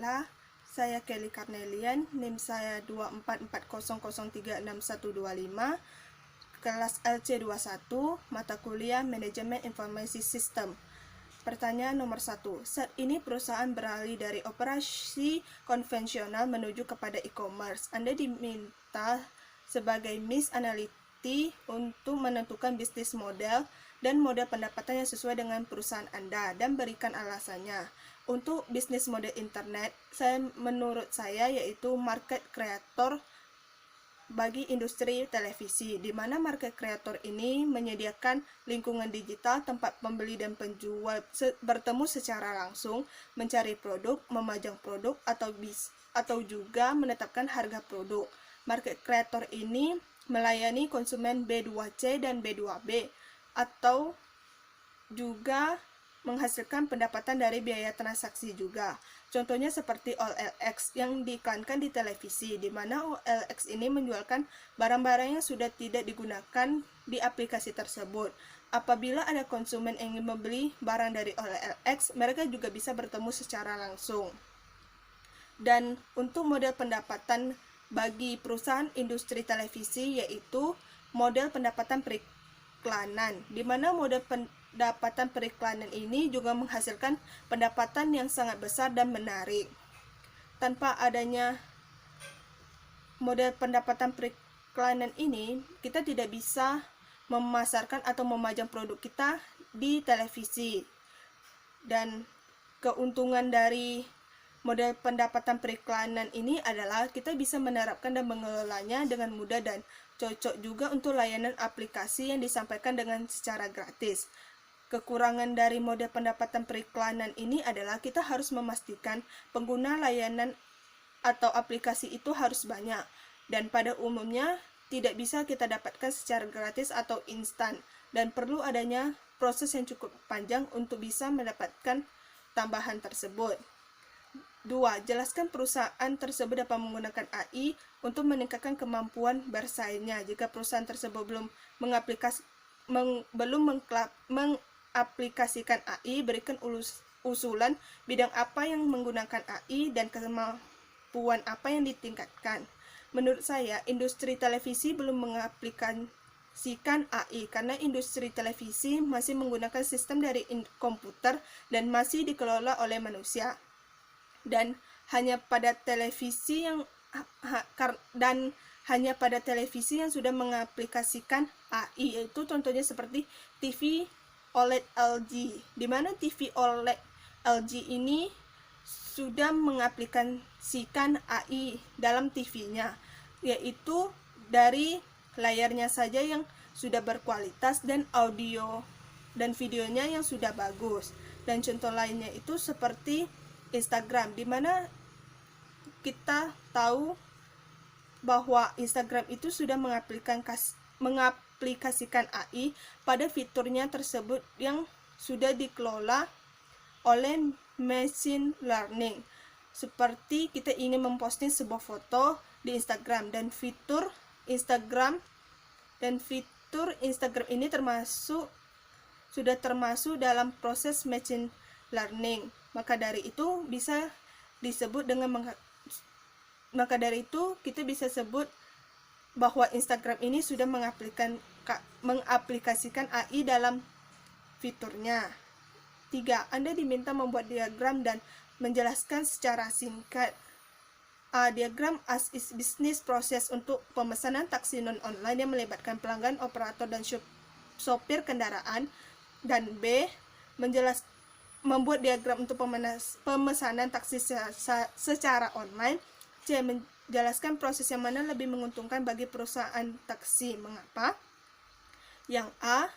Bismillah, saya Kelly Karnelian, NIM saya 24400361125, kelas LC21, mata kuliah Manajemen Informasi Sistem. Pertanyaan nomor 1. Saat ini perusahaan beralih dari operasi konvensional menuju kepada e-commerce. Anda diminta sebagai Miss Analiti untuk menentukan bisnis model dan model pendapatan yang sesuai dengan perusahaan Anda dan berikan alasannya. Untuk bisnis model internet, menurut saya yaitu market creator bagi industri televisi, di mana market creator ini menyediakan lingkungan digital tempat pembeli dan penjual bertemu secara langsung, mencari produk, memajang produk, atau juga menetapkan harga produk. Market creator ini melayani konsumen B2C dan B2B, atau juga menghasilkan pendapatan dari biaya transaksi juga. Contohnya seperti OLX yang diiklankan di televisi, di mana OLX ini menjualkan barang-barang yang sudah tidak digunakan di aplikasi tersebut. Apabila ada konsumen yang ingin membeli barang dari OLX, mereka juga bisa bertemu secara langsung. Dan untuk model pendapatan bagi perusahaan industri televisi yaitu model pendapatan periklanan, di mana model pendapatan periklanan ini juga menghasilkan pendapatan yang sangat besar dan menarik. Tanpa adanya model pendapatan periklanan ini, kita tidak bisa memasarkan atau memajang produk kita di televisi. Dan keuntungan dari model pendapatan periklanan ini adalah kita bisa menerapkan dan mengelolanya dengan mudah dan cocok juga untuk layanan aplikasi yang disampaikan dengan secara gratis. Kekurangan dari model pendapatan periklanan ini adalah kita harus memastikan pengguna layanan atau aplikasi itu harus banyak, dan pada umumnya tidak bisa kita dapatkan secara gratis atau instan, dan perlu adanya proses yang cukup panjang untuk bisa mendapatkan tambahan tersebut. 2. Jelaskan perusahaan tersebut dapat menggunakan AI untuk meningkatkan kemampuan bersaingnya. Jika perusahaan tersebut belum mengaplikasikan AI, berikan usulan bidang apa yang menggunakan AI dan kemampuan apa yang ditingkatkan. Menurut saya, industri televisi belum mengaplikasikan AI karena industri televisi masih menggunakan sistem dari komputer dan masih dikelola oleh manusia. Dan hanya pada televisi yang sudah mengaplikasikan AI, yaitu contohnya seperti TV OLED LG, di mana TV OLED LG ini sudah mengaplikasikan AI dalam TV-nya, yaitu dari layarnya saja yang sudah berkualitas dan audio dan videonya yang sudah bagus. Dan contoh lainnya itu seperti Instagram, di mana kita tahu bahwa Instagram itu sudah mengaplikasikan AI pada fiturnya tersebut yang sudah dikelola oleh machine learning. Seperti kita ingin memposting sebuah foto di Instagram, dan fitur Instagram ini sudah termasuk dalam proses machine learning. Maka dari itu kita bisa sebut bahwa Instagram ini sudah mengaplikasikan AI dalam fiturnya. 3. Anda diminta membuat diagram dan menjelaskan secara singkat diagram as is business process untuk pemesanan taksi non-online yang melibatkan pelanggan, operator, dan sopir kendaraan. Dan B. Membuat diagram untuk pemesanan taksi secara online. C. Menjelaskan proses yang mana lebih menguntungkan bagi perusahaan taksi. Mengapa? Yang A,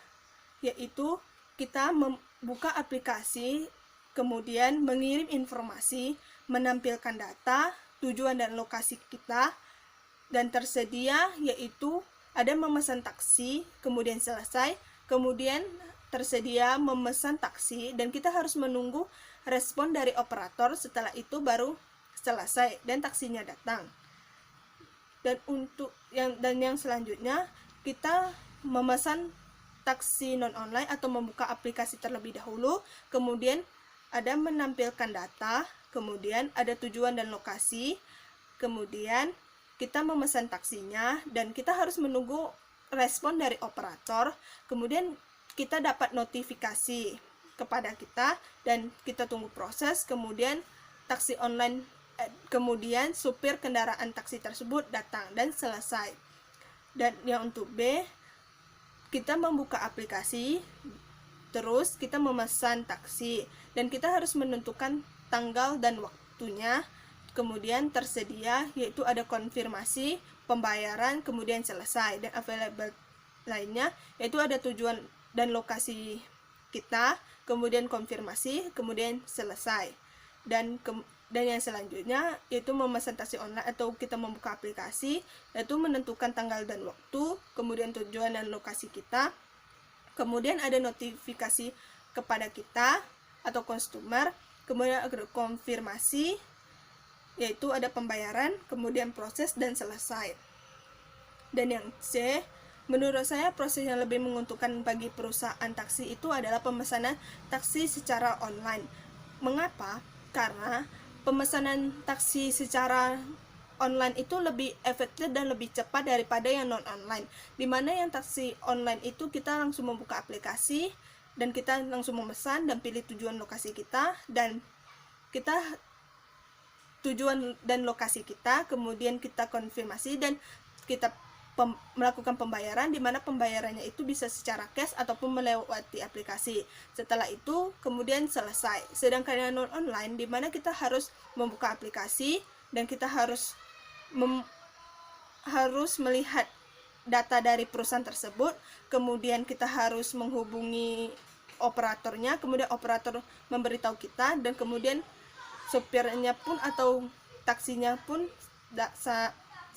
yaitu kita membuka aplikasi, kemudian mengirim informasi, menampilkan data, tujuan dan lokasi kita, dan tersedia, yaitu ada memesan taksi, kemudian selesai, kemudian tersedia memesan taksi, dan kita harus menunggu respon dari operator. Setelah itu baru selesai dan taksinya datang. Dan yang selanjutnya, kita memesan taksi non-online atau membuka aplikasi terlebih dahulu, kemudian ada menampilkan data, kemudian ada tujuan dan lokasi, kemudian kita memesan taksinya, dan kita harus menunggu respon dari operator, kemudian kita dapat notifikasi kepada kita, dan kita tunggu proses, kemudian taksi online, kemudian supir kendaraan taksi tersebut datang dan selesai. Dan yang untuk B, kita membuka aplikasi, terus kita memesan taksi, dan kita harus menentukan tanggal dan waktunya, kemudian tersedia, yaitu ada konfirmasi, pembayaran, kemudian selesai, dan available lainnya, yaitu ada tujuan dan lokasi kita, kemudian konfirmasi, kemudian selesai. Dan yang selanjutnya yaitu memesan taksi online atau kita membuka aplikasi, yaitu menentukan tanggal dan waktu, kemudian tujuan dan lokasi kita, kemudian ada notifikasi kepada kita atau customer, kemudian ada konfirmasi, yaitu ada pembayaran, kemudian proses, dan selesai. Dan yang C, menurut saya proses yang lebih menguntungkan bagi perusahaan taksi itu adalah pemesanan taksi secara online. Mengapa? Karena pemesanan taksi secara online itu lebih efektif dan lebih cepat daripada yang non-online. Dimana yang taksi online itu kita langsung membuka aplikasi, dan kita langsung memesan dan pilih tujuan lokasi kita, dan kita tujuan dan lokasi kita, kemudian kita konfirmasi, dan kita melakukan pembayaran, di mana pembayarannya itu bisa secara cash ataupun melewati aplikasi. Setelah itu kemudian selesai. Sedangkan yang non online, di mana kita harus membuka aplikasi dan kita harus melihat data dari perusahaan tersebut, kemudian kita harus menghubungi operatornya, kemudian operator memberitahu kita, dan kemudian sopirnya pun atau taksinya pun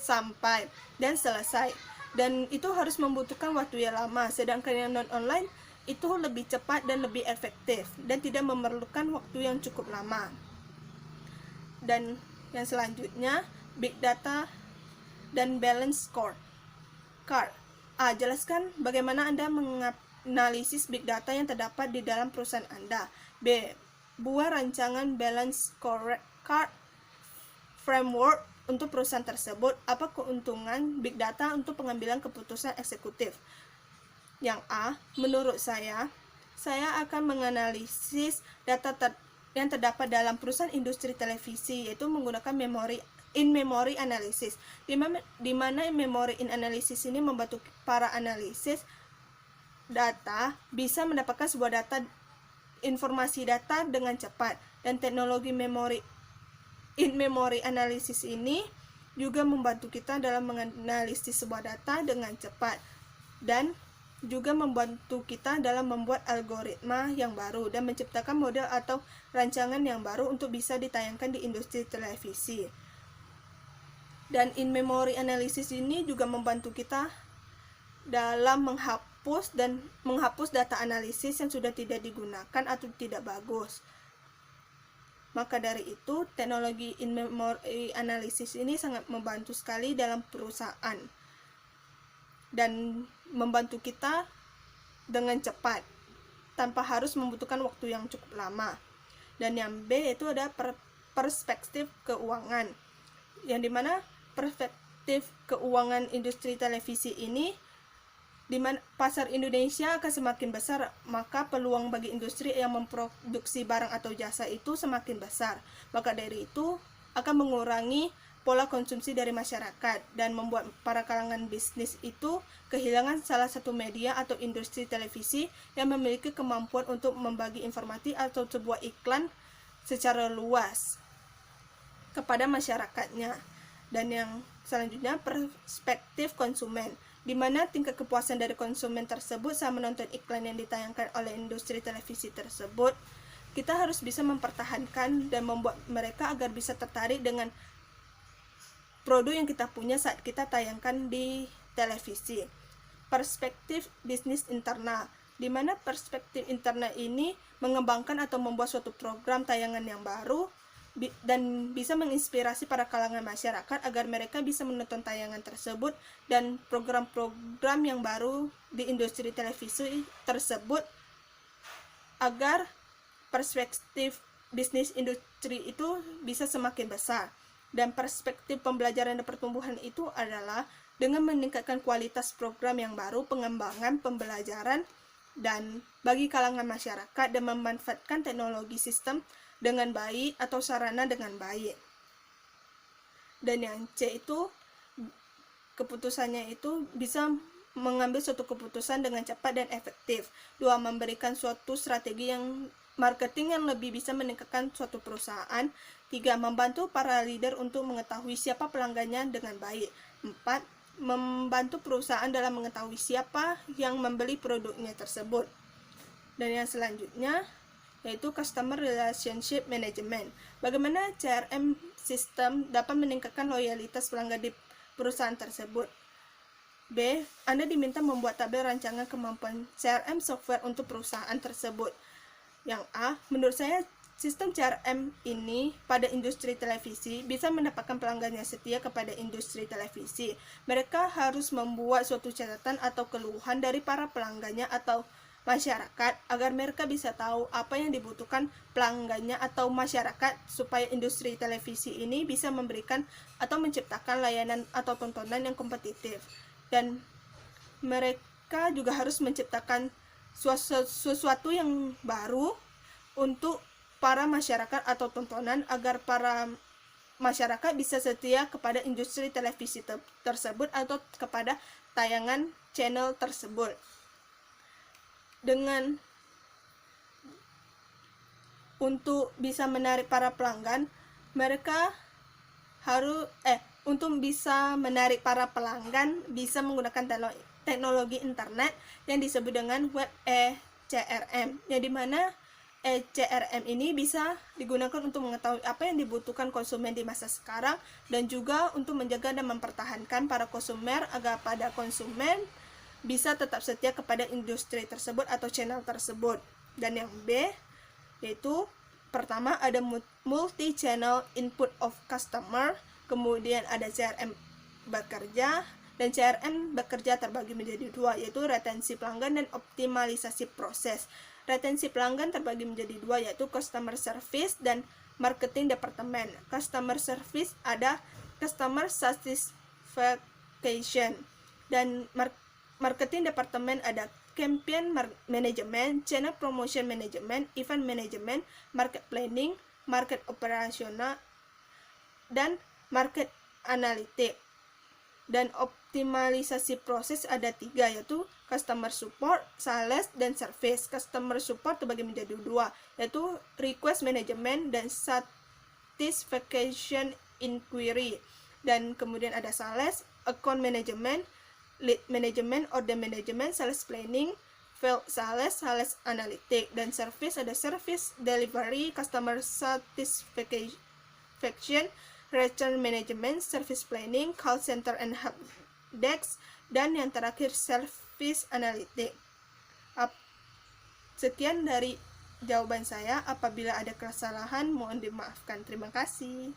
sampai dan selesai, dan itu harus membutuhkan waktu yang lama. Sedangkan yang non online itu lebih cepat dan lebih efektif dan tidak memerlukan waktu yang cukup lama. Dan yang selanjutnya, big data dan balance scorecard. Jelaskan bagaimana Anda menganalisis big data yang terdapat di dalam perusahaan Anda. B. Buat rancangan balance scorecard framework untuk perusahaan tersebut. Apa keuntungan big data untuk pengambilan keputusan eksekutif? Yang A, menurut saya akan menganalisis data yang terdapat dalam perusahaan industri televisi, yaitu menggunakan in-memory analysis, di mana in-memory analysis ini membantu para analisis data bisa mendapatkan sebuah informasi data dengan cepat, dan teknologi in-memory analysis ini juga membantu kita dalam menganalisis sebuah data dengan cepat, dan juga membantu kita dalam membuat algoritma yang baru dan menciptakan model atau rancangan yang baru untuk bisa ditayangkan di industri televisi. Dan in-memory analysis ini juga membantu kita dalam menghapus data analisis yang sudah tidak digunakan atau tidak bagus. Maka dari itu, teknologi in-memory analysis ini sangat membantu sekali dalam perusahaan dan membantu kita dengan cepat tanpa harus membutuhkan waktu yang cukup lama. Dan yang B itu ada perspektif keuangan, yang dimana perspektif keuangan industri televisi ini, di mana pasar Indonesia akan semakin besar, maka peluang bagi industri yang memproduksi barang atau jasa itu semakin besar. Maka dari itu akan mengurangi pola konsumsi dari masyarakat dan membuat para kalangan bisnis itu kehilangan salah satu media atau industri televisi yang memiliki kemampuan untuk membagi informasi atau sebuah iklan secara luas kepada masyarakatnya. Dan yang selanjutnya, perspektif konsumen, di mana tingkat kepuasan dari konsumen tersebut saat menonton iklan yang ditayangkan oleh industri televisi tersebut. Kita harus bisa mempertahankan dan membuat mereka agar bisa tertarik dengan produk yang kita punya saat kita tayangkan di televisi. Perspektif bisnis internal, di mana perspektif internal ini mengembangkan atau membuat suatu program tayangan yang baru dan bisa menginspirasi para kalangan masyarakat agar mereka bisa menonton tayangan tersebut dan program-program yang baru di industri televisi tersebut, agar perspektif bisnis industri itu bisa semakin besar. Dan perspektif pembelajaran dan pertumbuhan itu adalah dengan meningkatkan kualitas program yang baru, pengembangan pembelajaran dan bagi kalangan masyarakat, dan memanfaatkan teknologi sistem dengan baik atau sarana dengan baik. Dan yang C itu keputusannya itu bisa mengambil suatu keputusan dengan cepat dan efektif. 2. Memberikan suatu strategi yang marketing yang lebih bisa meningkatkan suatu perusahaan. 3. Membantu para leader untuk mengetahui siapa pelanggannya dengan baik. 4. Membantu perusahaan dalam mengetahui siapa yang membeli produknya tersebut. Dan yang selanjutnya yaitu Customer Relationship Management. Bagaimana CRM sistem dapat meningkatkan loyalitas pelanggan di perusahaan tersebut. B. Anda diminta membuat tabel rancangan kemampuan CRM software untuk perusahaan tersebut. Yang A. Menurut saya, sistem CRM ini pada industri televisi bisa mendapatkan pelanggan yang setia kepada industri televisi. Mereka harus membuat suatu catatan atau keluhan dari para pelanggannya atau masyarakat agar mereka bisa tahu apa yang dibutuhkan pelanggannya atau masyarakat supaya industri televisi ini bisa memberikan atau menciptakan layanan atau tontonan yang kompetitif. Dan mereka juga harus menciptakan sesuatu yang baru untuk para masyarakat atau tontonan agar para masyarakat bisa setia kepada industri televisi tersebut atau kepada tayangan channel tersebut. Dengan untuk bisa menarik para pelanggan, mereka harus untuk bisa menarik para pelanggan bisa menggunakan teknologi internet yang disebut dengan web CRM, yang dimana CRM ini bisa digunakan untuk mengetahui apa yang dibutuhkan konsumen di masa sekarang dan juga untuk menjaga dan mempertahankan para konsumen agar pada konsumen bisa tetap setia kepada industri tersebut atau channel tersebut. Dan yang B yaitu pertama ada multi-channel input of customer, kemudian ada CRM bekerja, dan CRM bekerja terbagi menjadi dua, yaitu retensi pelanggan dan optimalisasi proses. Retensi pelanggan terbagi menjadi dua, yaitu customer service dan marketing department. Customer service ada customer satisfaction, dan marketing department ada campaign management, channel promotion management, event management, market planning, market operational, dan market analytic. Dan optimalisasi proses ada 3, yaitu customer support, sales, dan service. Customer support terbagi menjadi 2, yaitu request management dan satisfaction inquiry. Dan kemudian ada sales, account management, lead management, order management, sales planning, field sales, sales analytic. Dan service ada service delivery, customer satisfaction, return management, service planning, call center and help desk, dan yang terakhir service analytic. Sekian dari jawaban saya. Apabila ada kesalahan mohon dimaafkan. Terima kasih.